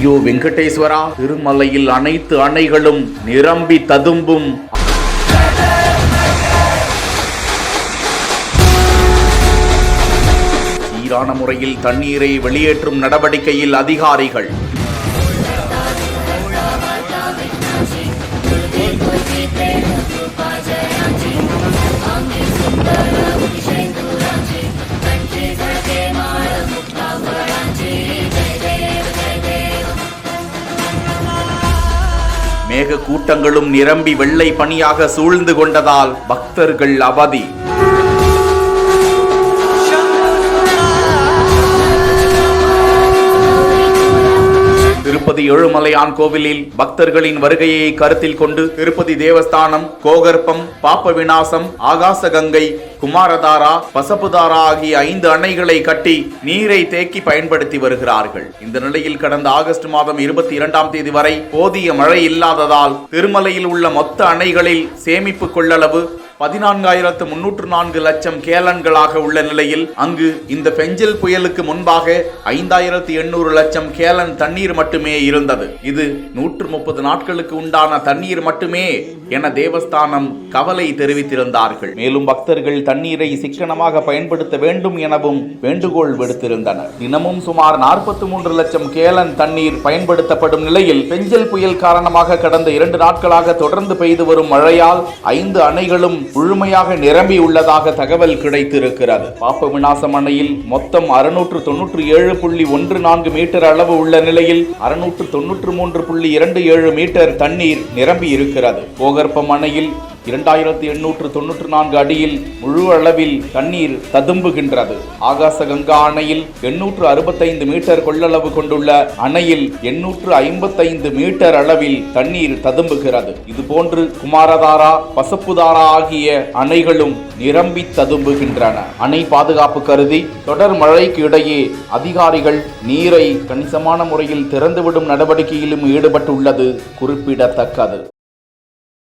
ஐயோ வெங்கடேஸ்வரா, திருமலையில் அனைத்து அணைகளும் நிரம்பி ததும்பும். சீரான முறையில் தண்ணீரை வெளியேற்றும் நடவடிக்கையில் அதிகாரிகள். மேக கூட்டங்களும் நிரம்பி வெள்ளை பனியாக சூழ்ந்து கொண்டதால் பக்தர்கள் அவதி. திருப்பதி ஏழுமலையான் கோவிலில் பக்தர்களின் வருகையை கருத்தில் கொண்டு திருப்பதி தேவஸ்தானம் கோகர்ப்பம், பாப்ப விநாசம், ஆகாசகங்கை, குமாரதாரா, பசப்புதாரா ஆகிய 5 அணைகளை கட்டி நீரை தேக்கி பயன்படுத்தி வருகிறார்கள். இந்த நிலையில் கடந்த ஆகஸ்ட் மாதம் 22ஆம் தேதி வரை போதிய மழை இல்லாததால் திருமலையில் உள்ள மொத்த அணைகளில் சேமிப்பு கொள்ளளவு 14,304 லட்சம் கேலன்களாக உள்ள நிலையில் அங்கு இந்த பெஞ்சல் புயலுக்கு முன்பாக 5,800 லட்சம் கேலன் தண்ணீர் மட்டுமே இருந்தது. இது 130 நாட்களுக்கு உண்டான தண்ணீர் மட்டுமே என தேவஸ்தானம் கவலை தெரிவித்திருந்தார்கள். மேலும் பக்தர்கள் தண்ணீரை சிக்கனமாக பயன்படுத்த வேண்டும் எனவும் வேண்டுகோள் விடுத்திருந்தனர். தினமும் சுமார் 43 லட்சம் கேலன் தண்ணீர் பயன்படுத்தப்படும் நிலையில் பெஞ்சல் புயல் காரணமாக கடந்த 2 நாட்களாக தொடர்ந்து பெய்து வரும் மழையால் 5 அணைகளும் முழுமையாக நிரம்பி உள்ளதாக தகவல் கிடைத்திருக்கிறது. பாப்ப விநாசம் அணையில் மொத்தம் 697.14 மீட்டர் அளவு உள்ள நிலையில் 693.27 மீட்டர் தண்ணீர் நிரம்பி இருக்கிறது. கோகர்ப்பம் அணையில் 2,894 அடியில் முழு அளவில் தண்ணீர் ததும்புகின்றது. ஆகாசகங்கா அணையில் 865 மீட்டர் கொள்ளளவு கொண்டுள்ள அணையில் 855 மீட்டர் அளவில் தண்ணீர் ததும்புகிறது. இதுபோன்று குமாரதாரா, பசப்புதாரா ஆகிய அணைகளும் நிரம்பி ததும்புகின்றன. அணை பாதுகாப்பு கருதி தொடர் மழைக்கு இடையே அதிகாரிகள் நீரை கணிசமான முறையில் திறந்துவிடும் நடவடிக்கையிலும் ஈடுபட்டுள்ளது குறிப்பிடத்தக்கது.